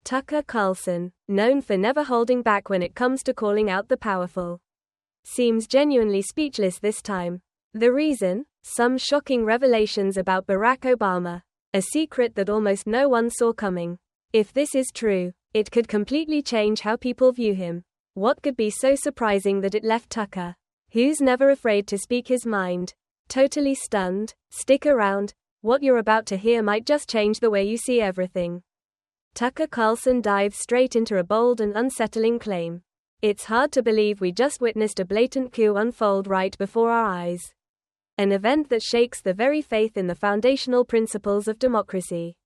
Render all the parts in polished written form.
Tucker Carlson, known for never holding back when it comes to calling out the powerful, seems genuinely speechless this time. The reason? Some shocking revelations about Barack Obama, a secret that almost no one saw coming. If this is true, it could completely change how people view him. What could be so surprising that it left Tucker, who's never afraid to speak his mind, totally stunned? Stick around. What you're about to hear might just change the way you see everything. Tucker Carlson dives straight into a bold and unsettling claim. It's hard to believe we just witnessed a blatant coup unfold right before our eyes. An event that shakes the very faith in the foundational principles of democracy.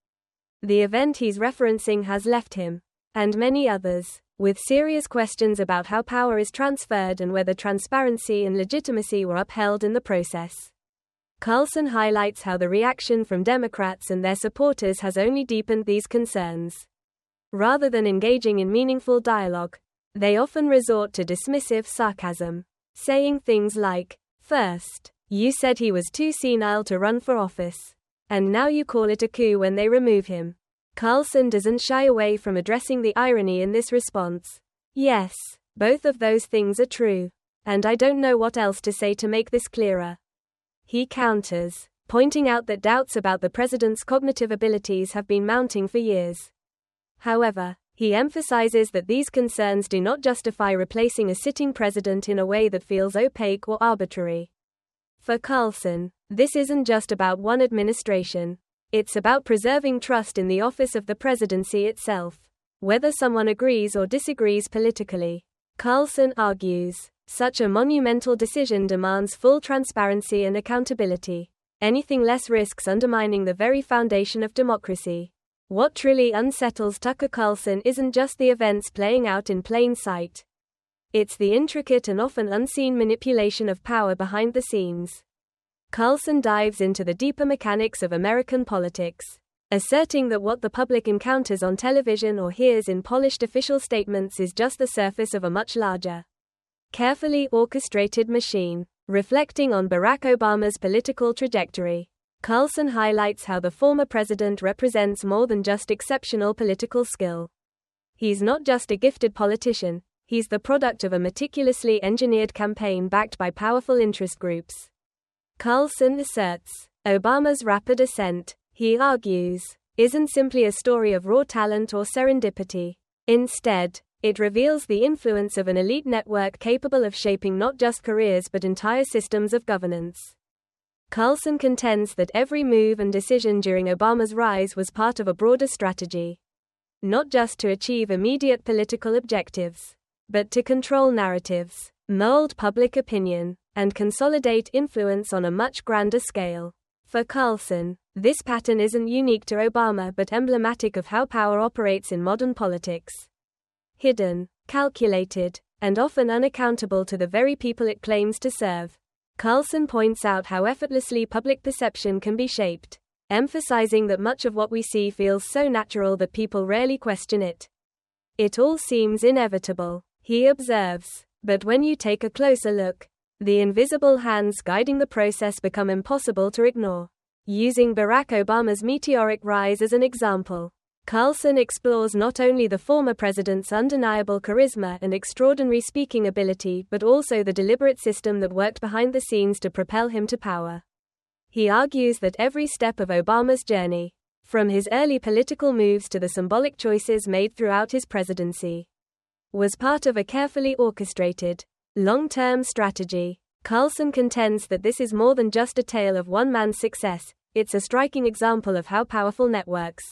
The event he's referencing has left him, and many others, with serious questions about how power is transferred and whether transparency and legitimacy were upheld in the process. Carlson highlights how the reaction from Democrats and their supporters has only deepened these concerns. Rather than engaging in meaningful dialogue, they often resort to dismissive sarcasm, saying things like, "First, you said he was too senile to run for office, and now you call it a coup when they remove him." Carlson doesn't shy away from addressing the irony in this response. "Yes, both of those things are true, and I don't know what else to say to make this clearer." He counters, pointing out that doubts about the president's cognitive abilities have been mounting for years. However, he emphasizes that these concerns do not justify replacing a sitting president in a way that feels opaque or arbitrary. For Carlson, this isn't just about one administration. It's about preserving trust in the office of the presidency itself, whether someone agrees or disagrees politically. Carlson argues, such a monumental decision demands full transparency and accountability. Anything less risks undermining the very foundation of democracy. What truly unsettles Tucker Carlson isn't just the events playing out in plain sight. It's the intricate and often unseen manipulation of power behind the scenes. Carlson dives into the deeper mechanics of American politics, asserting that what the public encounters on television or hears in polished official statements is just the surface of a much larger, carefully orchestrated machine. Reflecting on Barack Obama's political trajectory, Carlson highlights how the former president represents more than just exceptional political skill. He's not just a gifted politician, he's the product of a meticulously engineered campaign backed by powerful interest groups. Carlson asserts, Obama's rapid ascent, he argues, isn't simply a story of raw talent or serendipity. Instead, it reveals the influence of an elite network capable of shaping not just careers but entire systems of governance. Carlson contends that every move and decision during Obama's rise was part of a broader strategy. Not just to achieve immediate political objectives, but to control narratives, mold public opinion, and consolidate influence on a much grander scale. For Carlson, this pattern isn't unique to Obama but emblematic of how power operates in modern politics. Hidden, calculated, and often unaccountable to the very people it claims to serve. Carlson points out how effortlessly public perception can be shaped, emphasizing that much of what we see feels so natural that people rarely question it. It all seems inevitable, he observes, but when you take a closer look, the invisible hands guiding the process become impossible to ignore. Using Barack Obama's meteoric rise as an example, Carlson explores not only the former president's undeniable charisma and extraordinary speaking ability but also the deliberate system that worked behind the scenes to propel him to power. He argues that every step of Obama's journey, from his early political moves to the symbolic choices made throughout his presidency, was part of a carefully orchestrated, long-term strategy. Carlson contends that this is more than just a tale of one man's success, it's a striking example of how powerful networks,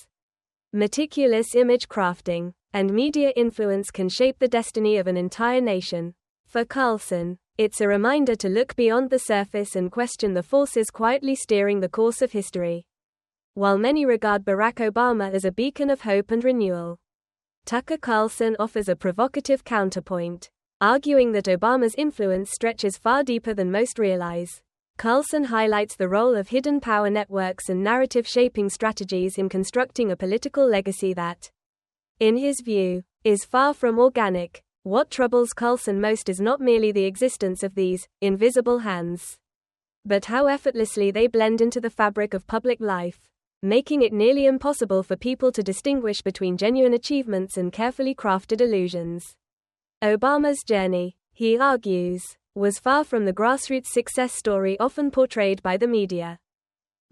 meticulous image crafting, and media influence can shape the destiny of an entire nation. For Carlson, it's a reminder to look beyond the surface and question the forces quietly steering the course of history. While many regard Barack Obama as a beacon of hope and renewal, Tucker Carlson offers a provocative counterpoint, arguing that Obama's influence stretches far deeper than most realize. Carlson highlights the role of hidden power networks and narrative-shaping strategies in constructing a political legacy that, in his view, is far from organic. What troubles Carlson most is not merely the existence of these invisible hands, but how effortlessly they blend into the fabric of public life. making it nearly impossible for people to distinguish between genuine achievements and carefully crafted illusions. Obama's journey, he argues, was far from the grassroots success story often portrayed by the media.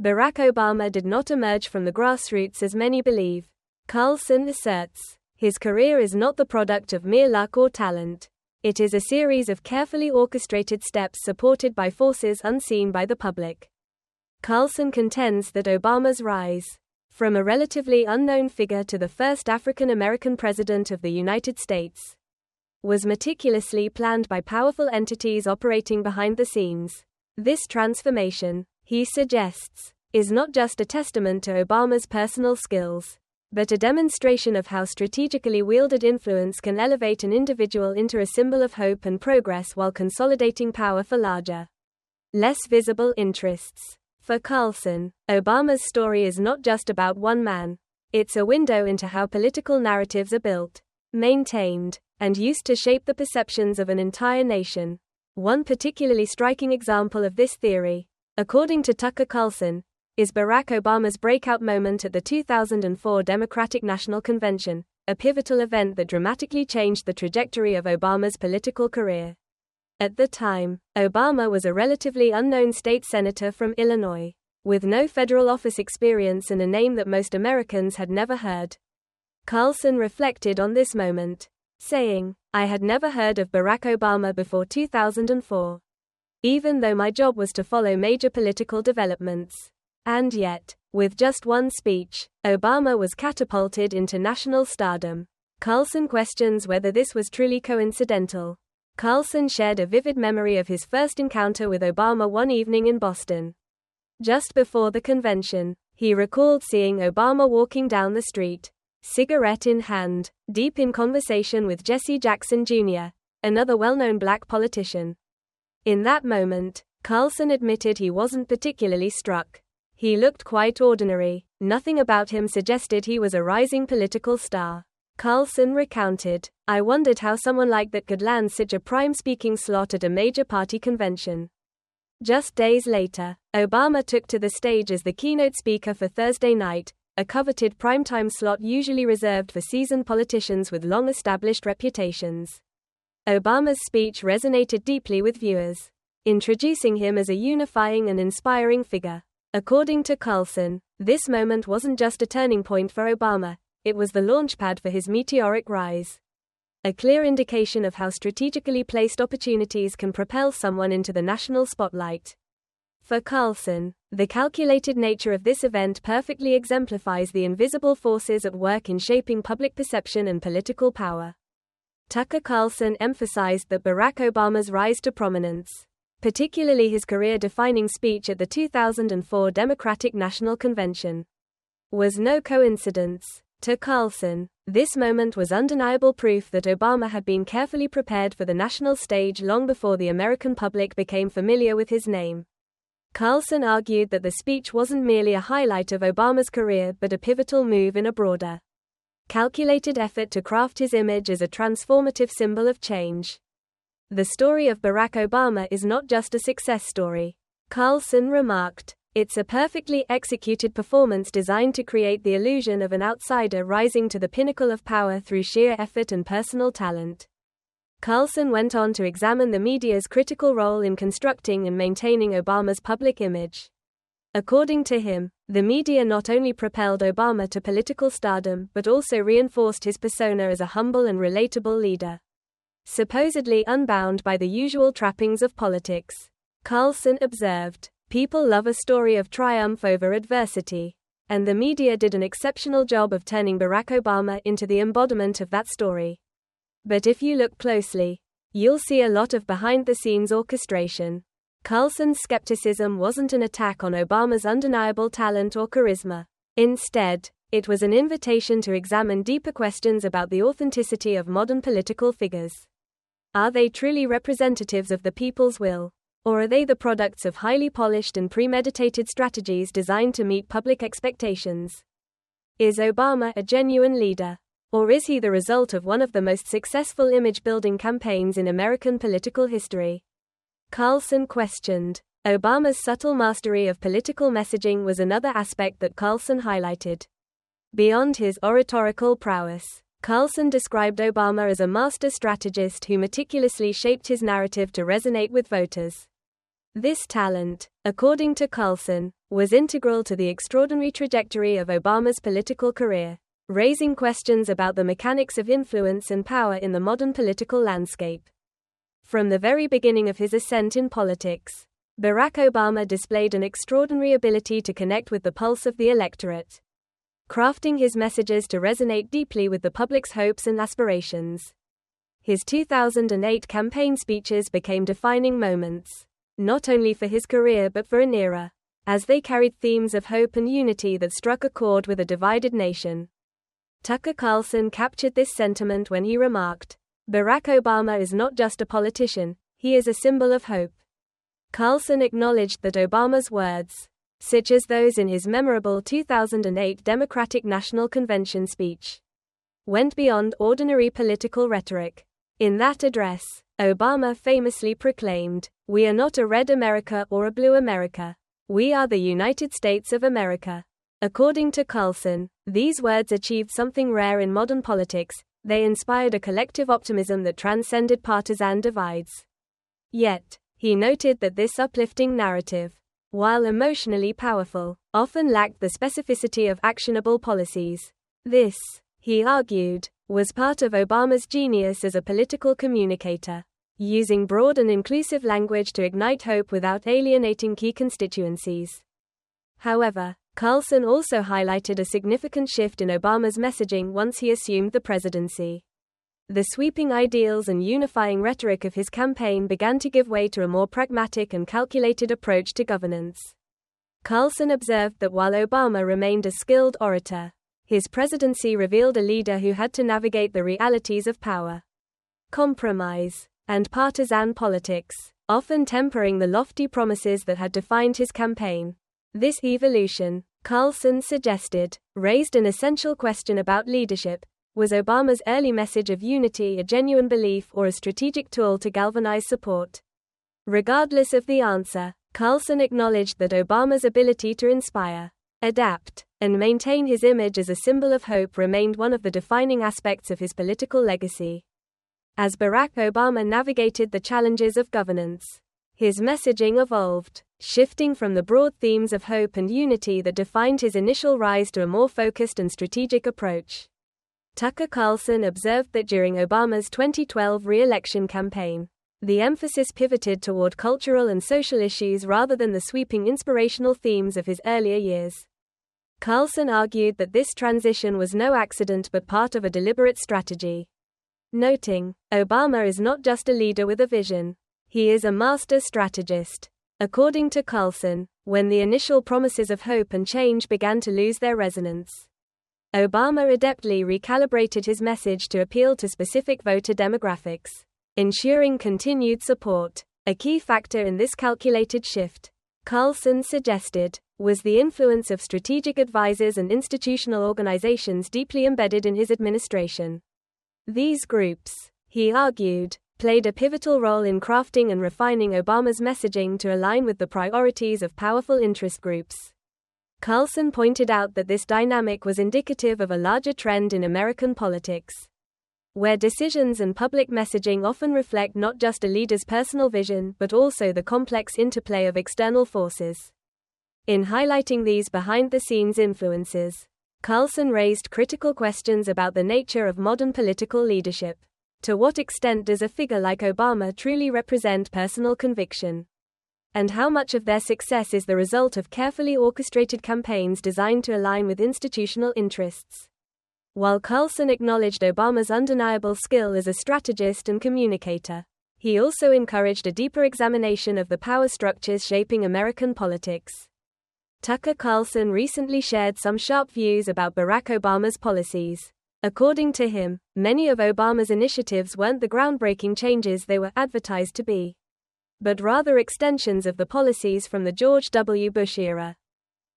Barack Obama did not emerge from the grassroots as many believe. Carlson asserts, his career is not the product of mere luck or talent. It is a series of carefully orchestrated steps supported by forces unseen by the public. Carlson contends that Obama's rise, from a relatively unknown figure to the first African American president of the United States, was meticulously planned by powerful entities operating behind the scenes. This transformation, he suggests, is not just a testament to Obama's personal skills, but a demonstration of how strategically wielded influence can elevate an individual into a symbol of hope and progress while consolidating power for larger, less visible interests. For Carlson, Obama's story is not just about one man. It's a window into how political narratives are built, maintained, and used to shape the perceptions of an entire nation. One particularly striking example of this theory, according to Tucker Carlson, is Barack Obama's breakout moment at the 2004 Democratic National Convention, a pivotal event that dramatically changed the trajectory of Obama's political career. At the time, Obama was a relatively unknown state senator from Illinois, with no federal office experience and a name that most Americans had never heard. Carlson reflected on this moment, saying, "I had never heard of Barack Obama before 2004. Even though my job was to follow major political developments. And yet, with just one speech, Obama was catapulted into national stardom." Carlson questions whether this was truly coincidental. Carlson shared a vivid memory of his first encounter with Obama one evening in Boston. Just before the convention, he recalled seeing Obama walking down the street, cigarette in hand, deep in conversation with Jesse Jackson Jr., another well-known black politician. In that moment, Carlson admitted he wasn't particularly struck. He looked quite ordinary. Nothing about him suggested he was a rising political star. Carlson recounted, "I wondered how someone like that could land such a prime speaking slot at a major party convention." Just days later, Obama took to the stage as the keynote speaker for Thursday night, a coveted primetime slot usually reserved for seasoned politicians with long-established reputations. Obama's speech resonated deeply with viewers, introducing him as a unifying and inspiring figure. According to Carlson, this moment wasn't just a turning point for Obama, it was the launchpad for his meteoric rise. A clear indication of how strategically placed opportunities can propel someone into the national spotlight. For Carlson, the calculated nature of this event perfectly exemplifies the invisible forces at work in shaping public perception and political power. Tucker Carlson emphasized that Barack Obama's rise to prominence, particularly his career-defining speech at the 2004 Democratic National Convention, was no coincidence. To Carlson, this moment was undeniable proof that Obama had been carefully prepared for the national stage long before the American public became familiar with his name. Carlson argued that the speech wasn't merely a highlight of Obama's career but a pivotal move in a broader, calculated effort to craft his image as a transformative symbol of change. The story of Barack Obama is not just a success story. Carlson remarked, "It's a perfectly executed performance designed to create the illusion of an outsider rising to the pinnacle of power through sheer effort and personal talent." Carlson went on to examine the media's critical role in constructing and maintaining Obama's public image. According to him, the media not only propelled Obama to political stardom but also reinforced his persona as a humble and relatable leader, supposedly unbound by the usual trappings of politics. Carlson observed, "People love a story of triumph over adversity, and the media did an exceptional job of turning Barack Obama into the embodiment of that story. But if you look closely, you'll see a lot of behind-the-scenes orchestration." Carlson's skepticism wasn't an attack on Obama's undeniable talent or charisma. Instead, it was an invitation to examine deeper questions about the authenticity of modern political figures. Are they truly representatives of the people's will? Or are they the products of highly polished and premeditated strategies designed to meet public expectations? Is Obama a genuine leader? Or is he the result of one of the most successful image-building campaigns in American political history? Carlson questioned, Obama's subtle mastery of political messaging was another aspect that Carlson highlighted. Beyond his oratorical prowess, Carlson described Obama as a master strategist who meticulously shaped his narrative to resonate with voters. This talent, according to Carlson, was integral to the extraordinary trajectory of Obama's political career, raising questions about the mechanics of influence and power in the modern political landscape. From the very beginning of his ascent in politics, Barack Obama displayed an extraordinary ability to connect with the pulse of the electorate, crafting his messages to resonate deeply with the public's hopes and aspirations. His 2008 campaign speeches became defining moments, not only for his career but for an era, as they carried themes of hope and unity that struck a chord with a divided nation. Tucker Carlson captured this sentiment when he remarked, "Barack Obama is not just a politician, he is a symbol of hope." Carlson acknowledged that Obama's words, such as those in his memorable 2008 Democratic National Convention speech, went beyond ordinary political rhetoric. In that address, Obama famously proclaimed, "We are not a red America or a blue America. We are the United States of America." According to Carlson, these words achieved something rare in modern politics. They inspired a collective optimism that transcended partisan divides. Yet, he noted that this uplifting narrative, while emotionally powerful, often lacked the specificity of actionable policies. This, he argued, was part of Obama's genius as a political communicator, using broad and inclusive language to ignite hope without alienating key constituencies. However, Carlson also highlighted a significant shift in Obama's messaging once he assumed the presidency. The sweeping ideals and unifying rhetoric of his campaign began to give way to a more pragmatic and calculated approach to governance. Carlson observed that while Obama remained a skilled orator, his presidency revealed a leader who had to navigate the realities of power, compromise, and partisan politics, often tempering the lofty promises that had defined his campaign. This evolution, Carlson suggested, raised an essential question about leadership. Was Obama's early message of unity a genuine belief or a strategic tool to galvanize support? Regardless of the answer, Carlson acknowledged that Obama's ability to inspire, adapt, and maintain his image as a symbol of hope remained one of the defining aspects of his political legacy. As Barack Obama navigated the challenges of governance, his messaging evolved, shifting from the broad themes of hope and unity that defined his initial rise to a more focused and strategic approach. Tucker Carlson observed that during Obama's 2012 re-election campaign, the emphasis pivoted toward cultural and social issues rather than the sweeping inspirational themes of his earlier years. Carlson argued that this transition was no accident but part of a deliberate strategy, noting, "Obama is not just a leader with a vision. He is a master strategist." According to Carlson, when the initial promises of hope and change began to lose their resonance, Obama adeptly recalibrated his message to appeal to specific voter demographics, ensuring continued support. A key factor in this calculated shift, Carlson suggested, was the influence of strategic advisors and institutional organizations deeply embedded in his administration. These groups, he argued, played a pivotal role in crafting and refining Obama's messaging to align with the priorities of powerful interest groups. Carlson pointed out that this dynamic was indicative of a larger trend in American politics, where decisions and public messaging often reflect not just a leader's personal vision but also the complex interplay of external forces. In highlighting these behind-the-scenes influences, Carlson raised critical questions about the nature of modern political leadership. To what extent does a figure like Obama truly represent personal conviction? And how much of their success is the result of carefully orchestrated campaigns designed to align with institutional interests? While Carlson acknowledged Obama's undeniable skill as a strategist and communicator, he also encouraged a deeper examination of the power structures shaping American politics. Tucker Carlson recently shared some sharp views about Barack Obama's policies. According to him, many of Obama's initiatives weren't the groundbreaking changes they were advertised to be, but rather extensions of the policies from the George W. Bush era.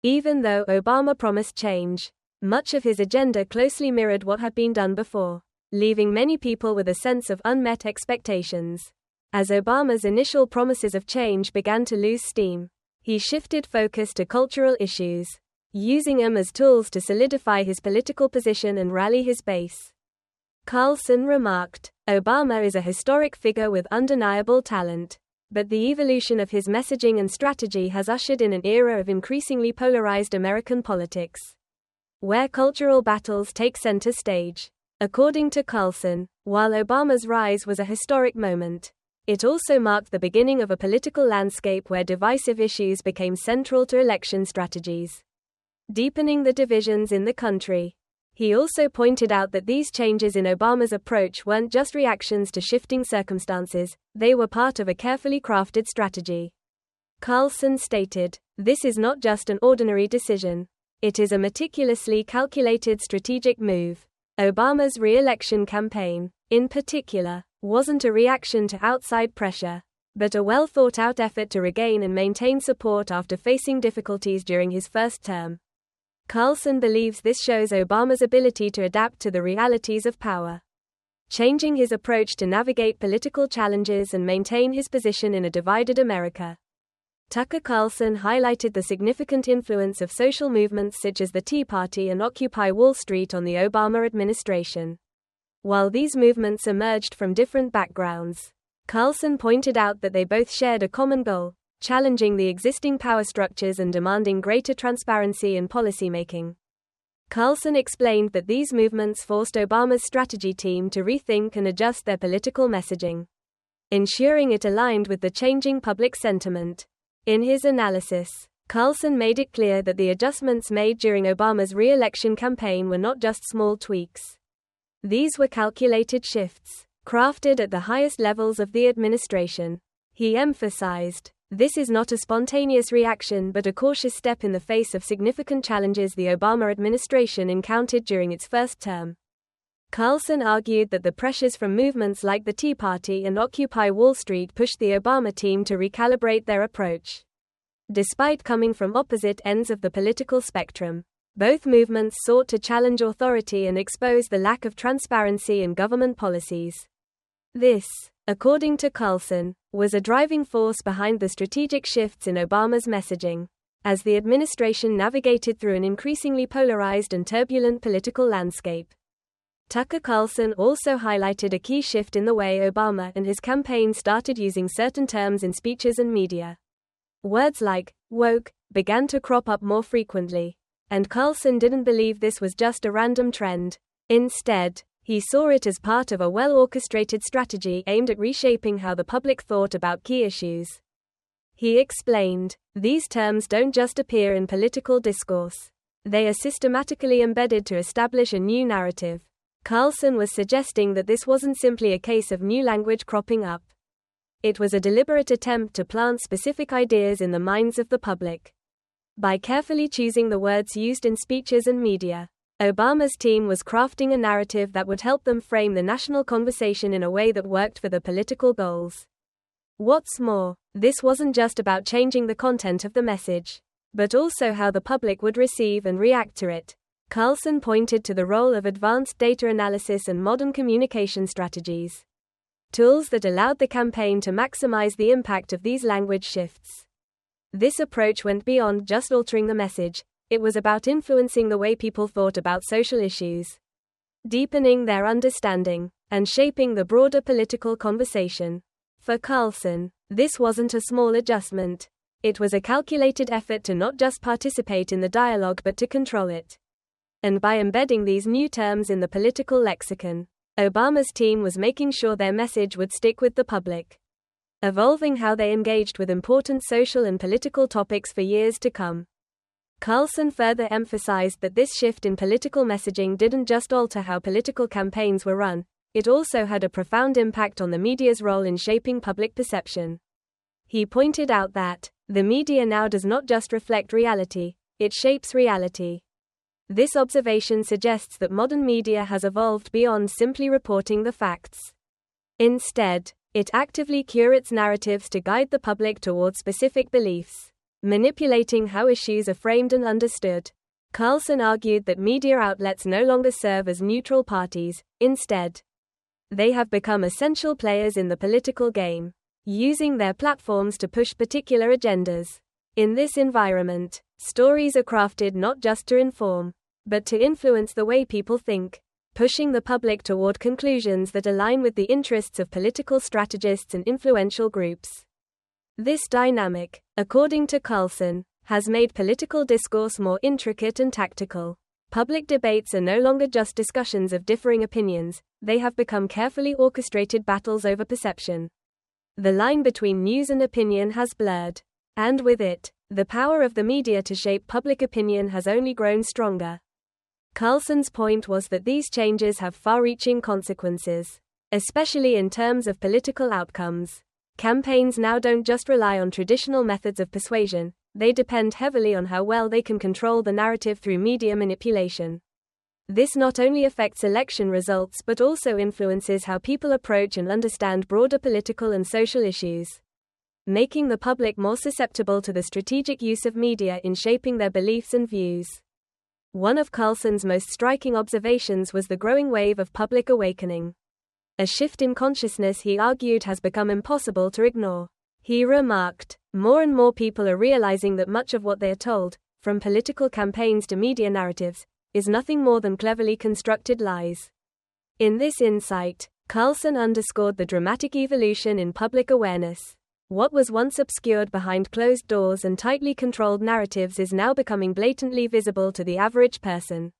Even though Obama promised change, much of his agenda closely mirrored what had been done before, leaving many people with a sense of unmet expectations. As Obama's initial promises of change began to lose steam, he shifted focus to cultural issues, using them as tools to solidify his political position and rally his base. Carlson remarked, "Obama is a historic figure with undeniable talent. But the evolution of his messaging and strategy has ushered in an era of increasingly polarized American politics, where cultural battles take center stage." According to Carlson, while Obama's rise was a historic moment, it also marked the beginning of a political landscape where divisive issues became central to election strategies, deepening the divisions in the country. He also pointed out that these changes in Obama's approach weren't just reactions to shifting circumstances, they were part of a carefully crafted strategy. Carlson stated, "This is not just an ordinary decision. It is a meticulously calculated strategic move." Obama's re-election campaign, in particular, wasn't a reaction to outside pressure, but a well-thought-out effort to regain and maintain support after facing difficulties during his first term. Carlson believes this shows Obama's ability to adapt to the realities of power, changing his approach to navigate political challenges and maintain his position in a divided America. Tucker Carlson highlighted the significant influence of social movements such as the Tea Party and Occupy Wall Street on the Obama administration. While these movements emerged from different backgrounds, Carlson pointed out that they both shared a common goal: challenging the existing power structures and demanding greater transparency in policymaking. Carlson explained that these movements forced Obama's strategy team to rethink and adjust their political messaging, ensuring it aligned with the changing public sentiment. In his analysis, Carlson made it clear that the adjustments made during Obama's re-election campaign were not just small tweaks. These were calculated shifts, crafted at the highest levels of the administration. He emphasized, "This is not a spontaneous reaction but a cautious step in the face of significant challenges the Obama administration encountered during its first term." Carlson argued that the pressures from movements like the Tea Party and Occupy Wall Street pushed the Obama team to recalibrate their approach. Despite coming from opposite ends of the political spectrum, both movements sought to challenge authority and expose the lack of transparency in government policies. This, according to Carlson, was a driving force behind the strategic shifts in Obama's messaging, as the administration navigated through an increasingly polarized and turbulent political landscape. Tucker Carlson also highlighted a key shift in the way Obama and his campaign started using certain terms in speeches and media. Words like woke began to crop up more frequently, and Carlson didn't believe this was just a random trend. Instead, he saw it as part of a well-orchestrated strategy aimed at reshaping how the public thought about key issues. He explained, "These terms don't just appear in political discourse. They are systematically embedded to establish a new narrative." Carlson was suggesting that this wasn't simply a case of new language cropping up. It was a deliberate attempt to plant specific ideas in the minds of the public. By carefully choosing the words used in speeches and media, Obama's team was crafting a narrative that would help them frame the national conversation in a way that worked for their political goals. What's more, this wasn't just about changing the content of the message, but also how the public would receive and react to it. Carlson pointed to the role of advanced data analysis and modern communication strategies, tools that allowed the campaign to maximize the impact of these language shifts. This approach went beyond just altering the message, it was about influencing the way people thought about social issues, deepening their understanding, and shaping the broader political conversation. For Carlson, this wasn't a small adjustment. It was a calculated effort to not just participate in the dialogue but to control it. And by embedding these new terms in the political lexicon, Obama's team was making sure their message would stick with the public, evolving how they engaged with important social and political topics for years to come. Carlson further emphasized that this shift in political messaging didn't just alter how political campaigns were run, it also had a profound impact on the media's role in shaping public perception. He pointed out that the media now does not just reflect reality, it shapes reality. This observation suggests that modern media has evolved beyond simply reporting the facts. Instead, it actively curates narratives to guide the public towards specific beliefs, manipulating how issues are framed and understood. Carlson argued that media outlets no longer serve as neutral parties, instead, they have become essential players in the political game. using their platforms to push particular agendas. In this environment, stories are crafted not just to inform, but to influence the way people think, pushing the public toward conclusions that align with the interests of political strategists and influential groups. This dynamic, according to Carlson, has made political discourse more intricate and tactical. Public debates are no longer just discussions of differing opinions, they have become carefully orchestrated battles over perception. The line between news and opinion has blurred. And with it, the power of the media to shape public opinion has only grown stronger. Carlson's point was that these changes have far-reaching consequences, especially in terms of political outcomes. Campaigns now don't just rely on traditional methods of persuasion, they depend heavily on how well they can control the narrative through media manipulation. This not only affects election results but also influences how people approach and understand broader political and social issues, making the public more susceptible to the strategic use of media in shaping their beliefs and views. One of Carlson's most striking observations was the growing wave of public awakening. A shift in consciousness he argued has become impossible to ignore. He remarked, "More and more people are realizing that much of what they are told, from political campaigns to media narratives, is nothing more than cleverly constructed lies." In this insight, Carlson underscored the dramatic evolution in public awareness. What was once obscured behind closed doors and tightly controlled narratives is now becoming blatantly visible to the average person.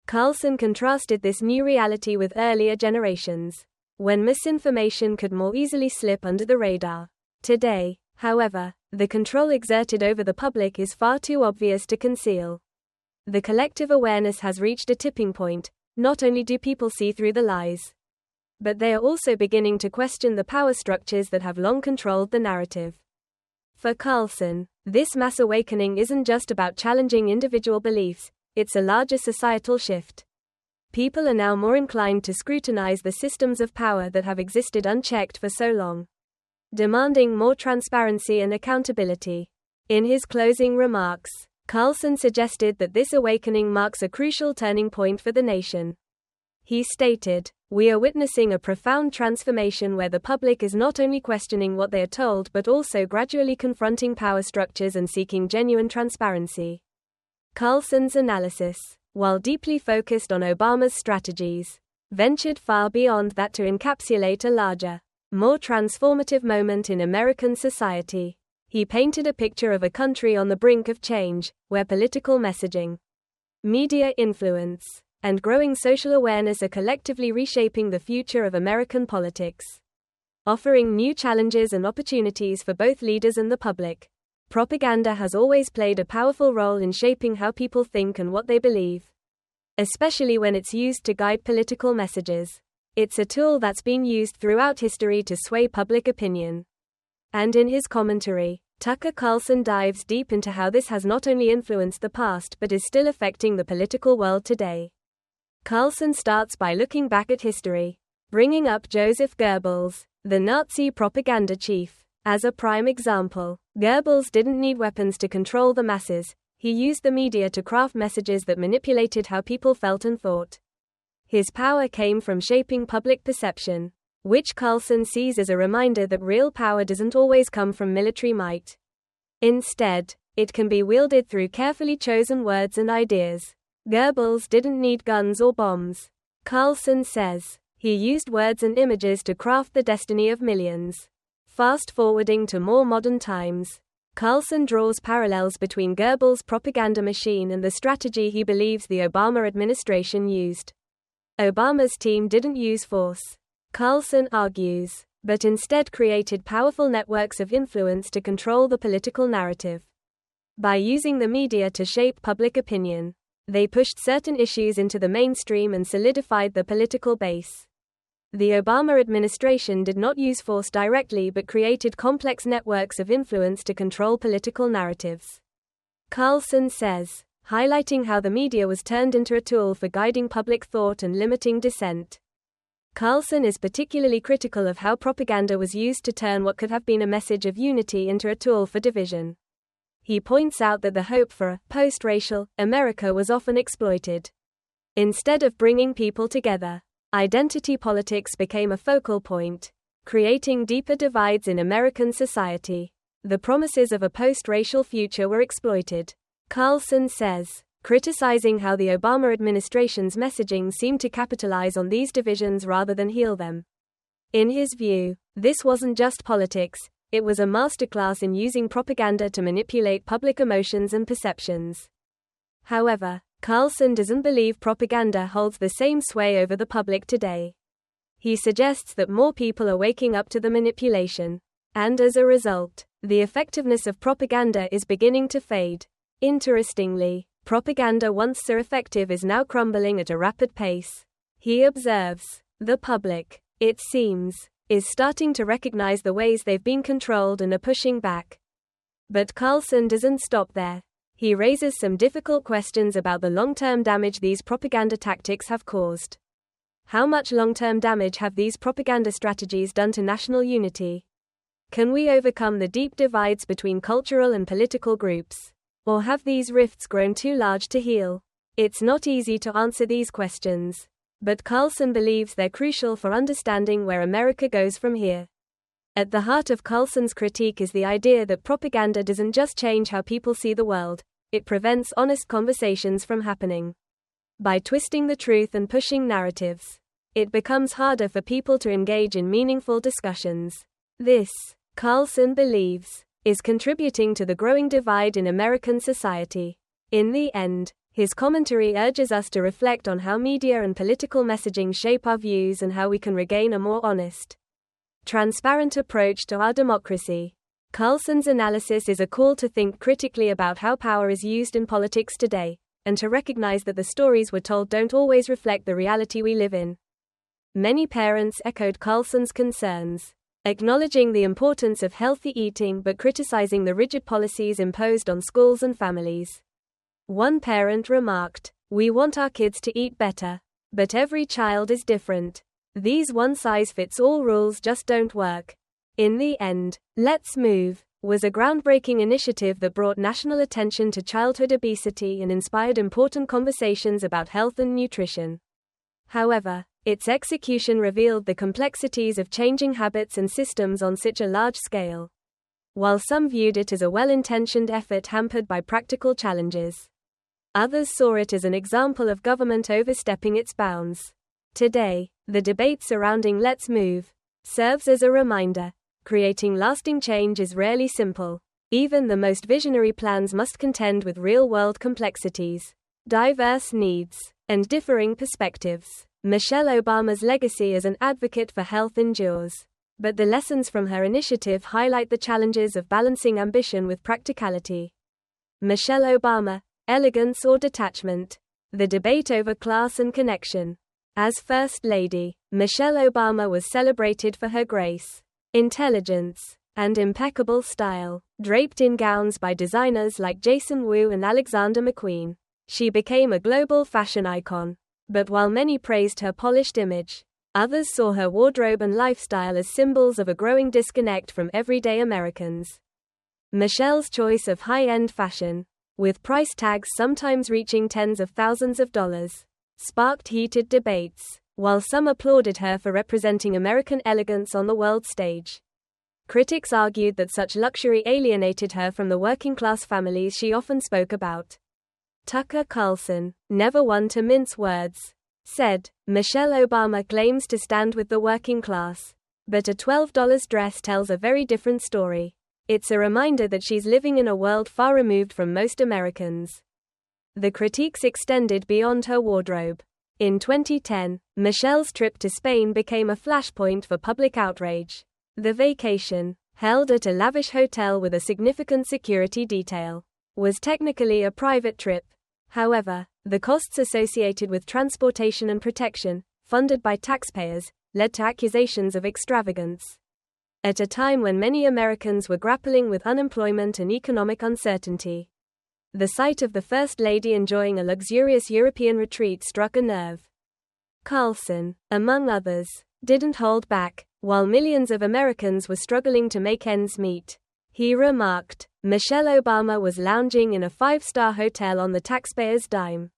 Carlson contrasted this new reality with earlier generations, when misinformation could more easily slip under the radar. Today, however, the control exerted over the public is far too obvious to conceal. The collective awareness has reached a tipping point. Not only do people see through the lies, but they are also beginning to question the power structures that have long controlled the narrative. For Carlson, this mass awakening isn't just about challenging individual beliefs, it's a larger societal shift. People are now more inclined to scrutinize the systems of power that have existed unchecked for so long, demanding more transparency and accountability. In his closing remarks, Carlson suggested that this awakening marks a crucial turning point for the nation. He stated, "We are witnessing a profound transformation where the public is not only questioning what they are told but also gradually confronting power structures and seeking genuine transparency." Carlson's analysis, while deeply focused on Obama's strategies, ventured far beyond that to encapsulate a larger, more transformative moment in American society. He painted a picture of a country on the brink of change, where political messaging, media influence, and growing social awareness are collectively reshaping the future of American politics, offering new challenges and opportunities for both leaders and the public. Propaganda has always played a powerful role in shaping how people think and what they believe, especially when it's used to guide political messages. It's a tool that's been used throughout history to sway public opinion. And in his commentary, Tucker Carlson dives deep into how this has not only influenced the past but is still affecting the political world today. Carlson starts by looking back at history, bringing up Joseph Goebbels, the Nazi propaganda chief, as a prime example. Goebbels didn't need weapons to control the masses, he used the media to craft messages that manipulated how people felt and thought. His power came from shaping public perception, which Carlson sees as a reminder that real power doesn't always come from military might. Instead, it can be wielded through carefully chosen words and ideas. Goebbels didn't need guns or bombs. Carlson says, he used words and images to craft the destiny of millions. Fast forwarding to more modern times, Carlson draws parallels between Goebbels' propaganda machine and the strategy he believes the Obama administration used. Obama's team didn't use force, Carlson argues, but instead created powerful networks of influence to control the political narrative. By using the media to shape public opinion, they pushed certain issues into the mainstream and solidified the political base. The Obama administration did not use force directly but created complex networks of influence to control political narratives. Carlson says, highlighting how the media was turned into a tool for guiding public thought and limiting dissent. Carlson is particularly critical of how propaganda was used to turn what could have been a message of unity into a tool for division. He points out that the hope for a post-racial America was often exploited. Instead of bringing people together, identity politics became a focal point. creating deeper divides in American society. The promises of a post-racial future were exploited. Carlson says, criticizing how the Obama administration's messaging seemed to capitalize on these divisions rather than heal them. In his view, this wasn't just politics, it was a masterclass in using propaganda to manipulate public emotions and perceptions. However, Carlson doesn't believe propaganda holds the same sway over the public today. He suggests that more people are waking up to the manipulation. And as a result, the effectiveness of propaganda is beginning to fade. Interestingly, propaganda once so effective is now crumbling at a rapid pace. He observes, the public, it seems, is starting to recognize the ways they've been controlled and are pushing back. But Carlson doesn't stop there. He raises some difficult questions about the long-term damage these propaganda tactics have caused. How much long-term damage have these propaganda strategies done to national unity? Can we overcome the deep divides between cultural and political groups? Or have these rifts grown too large to heal? It's not easy to answer these questions. But Carlson believes they're crucial for understanding where America goes from here. At the heart of Carlson's critique is the idea that propaganda doesn't just change how people see the world, it prevents honest conversations from happening. By twisting the truth and pushing narratives, it becomes harder for people to engage in meaningful discussions. This, Carlson believes, is contributing to the growing divide in American society. In the end, his commentary urges us to reflect on how media and political messaging shape our views and how we can regain a more honest, transparent approach to our democracy. Carlson's analysis is a call to think critically about how power is used in politics today, and to recognize that the stories we're told don't always reflect the reality we live in. Many parents echoed Carlson's concerns, acknowledging the importance of healthy eating but criticizing the rigid policies imposed on schools and families. One parent remarked, "We want our kids to eat better, but every child is different. These one-size-fits-all rules just don't work." In the end, Let's Move was a groundbreaking initiative that brought national attention to childhood obesity and inspired important conversations about health and nutrition. However, its execution revealed the complexities of changing habits and systems on such a large scale. While some viewed it as a well-intentioned effort hampered by practical challenges, others saw it as an example of government overstepping its bounds. Today, the debate surrounding Let's Move serves as a reminder. Creating lasting change is rarely simple. Even the most visionary plans must contend with real-world complexities, diverse needs, and differing perspectives. Michelle Obama's legacy as an advocate for health endures. But the lessons from her initiative highlight the challenges of balancing ambition with practicality. Michelle Obama, elegance or detachment? The debate over class and connection. As First Lady, Michelle Obama was celebrated for her grace, intelligence, and impeccable style. Draped in gowns by designers like Jason Wu and Alexander McQueen, she became a global fashion icon. But while many praised her polished image, others saw her wardrobe and lifestyle as symbols of a growing disconnect from everyday Americans. Michelle's choice of high-end fashion, with price tags sometimes reaching tens of thousands of dollars, sparked heated debates. While some applauded her for representing American elegance on the world stage, critics argued that such luxury alienated her from the working-class families she often spoke about. Tucker Carlson, never one to mince words, said, "Michelle Obama claims to stand with the working class, but a $12 dress tells a very different story. It's a reminder that she's living in a world far removed from most Americans." The critiques extended beyond her wardrobe. In 2010, Michelle's trip to Spain became a flashpoint for public outrage. The vacation, held at a lavish hotel with a significant security detail, was technically a private trip. However, the costs associated with transportation and protection, funded by taxpayers, led to accusations of extravagance. At a time when many Americans were grappling with unemployment and economic uncertainty, the sight of the First Lady enjoying a luxurious European retreat struck a nerve. Carlson, among others, didn't hold back. While millions of Americans were struggling to make ends meet, he remarked, "Michelle Obama was lounging in a five-star hotel on the taxpayer's dime.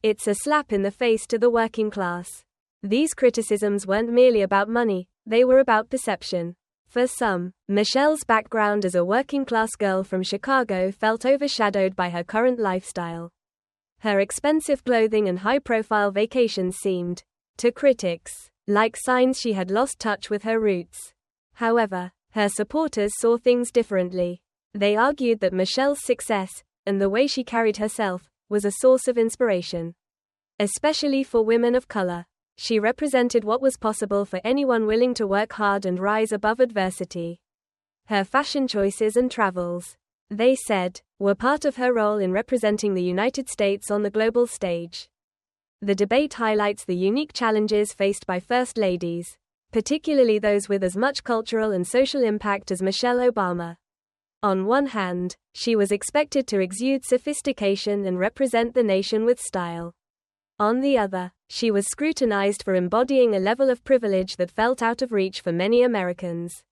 It's a slap in the face to the working class." These criticisms weren't merely about money, They were about perception. For some, Michelle's background as a working-class girl from Chicago felt overshadowed by her current lifestyle. Her expensive clothing and high-profile vacations seemed, to critics, like signs she had lost touch with her roots. However, her supporters saw things differently. They argued that Michelle's success, and the way she carried herself, was a source of inspiration. Especially for women of color. She represented what was possible for anyone willing to work hard and rise above adversity. Her fashion choices and travels, they said, were part of her role in representing the United States on the global stage. The debate highlights the unique challenges faced by first ladies, particularly those with as much cultural and social impact as Michelle Obama. On one hand, she was expected to exude sophistication and represent the nation with style. On the other, she was scrutinized for embodying a level of privilege that felt out of reach for many Americans.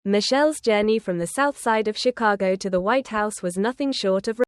Michelle's journey from the South Side of Chicago to the White House was nothing short of